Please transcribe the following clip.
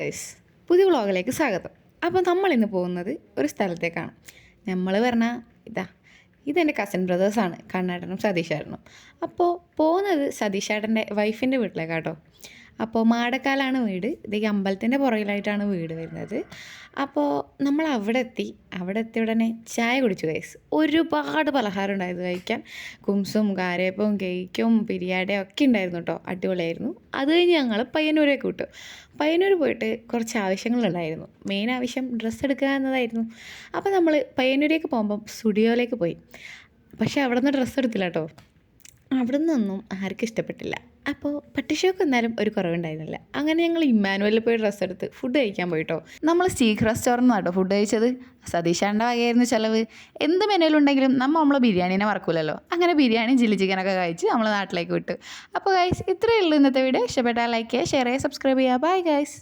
Guys, പുതിയ വ്ളോഗിലേക്ക് സ്വാഗതം. അപ്പോൾ നമ്മളിന്ന് പോകുന്നത് ഒരു സ്ഥലത്തേക്കാണ്. നമ്മൾ പറഞ്ഞാൽ ഇതെൻ്റെ കസിൻ ബ്രദേഴ്സാണ്, കണ്ണേട്ടനും സതീഷേട്ടനും. അപ്പോൾ പോകുന്നത് സതീഷേട്ടൻ്റെ വൈഫിൻ്റെ വീട്ടിലേക്കാട്ടോ. അപ്പോൾ മാടക്കാലാണ് വീട്. ഇത് ഈ അമ്പലത്തിൻ്റെ പുറകിലായിട്ടാണ് വീട് വരുന്നത്. അപ്പോൾ നമ്മൾ അവിടെ എത്തിയ ഉടനെ ചായ കുടിച്ചു ഗൈസ്. ഒരുപാട് പലഹാരം ഉണ്ടായിരുന്നു കഴിക്കാൻ. കുംസും കാരയപ്പവും കേക്കും ബിരിയാണിയും ഒക്കെ ഉണ്ടായിരുന്നു കേട്ടോ. അടിപൊളിയായിരുന്നു. അത് കഴിഞ്ഞ് ഞങ്ങൾ പയ്യന്നൂരേക്ക് വിട്ടു. പയ്യന്നൂർ പോയിട്ട് കുറച്ച് ആവശ്യങ്ങളുണ്ടായിരുന്നു. മെയിൻ ആവശ്യം ഡ്രസ്സ് എടുക്കുക എന്നതായിരുന്നു. അപ്പോൾ നമ്മൾ പയ്യന്നൂരേക്ക് പോകുമ്പം സ്റ്റുഡിയോയിലേക്ക് പോയി. പക്ഷേ അവിടെ നിന്ന് ഡ്രസ്സ് എടുത്തില്ല കേട്ടോ. അവിടെ നിന്നൊന്നും ആർക്കും ഇഷ്ടപ്പെട്ടില്ല. അപ്പോൾ പട്ടിഷോക്ക് എന്നാലും ഒരു കുറവുണ്ടായിരുന്നില്ല. അങ്ങനെ ഞങ്ങൾ ഇമ്മാനുവലിൽ പോയി ഡ്രസ്സ് എടുത്ത് ഫുഡ് കഴിക്കാൻ പോയിട്ടോ. നമ്മൾ സ്റ്റീക്ക് റെസ്റ്റോറൻറ്റ് കേട്ടോ ഫുഡ് കഴിച്ചത്. സതീഷാൻ്റെ വകയായിരുന്നു ചിലവ്. എന്ത് മെനുവിലുണ്ടെങ്കിലും നമ്മൾ ബിരിയാണീനെ മറക്കൂലല്ലോ. അങ്ങനെ ബിരിയാണിയും ചില്ലി ചിക്കനൊക്കെ കഴിച്ച് നമ്മൾ നാട്ടിലേക്ക് വിട്ടു. അപ്പോൾ ഗൈസ്, ഇത്രയേ ഉള്ളൂ ഇന്നത്തെ വീഡിയോ. ഇഷ്ടപ്പെട്ടാൽ ലൈക്ക് ചെയ്യുക, ഷെയർ ചെയ്യുക, സബ്സ്ക്രൈബ് ചെയ്യുക. Bye guys.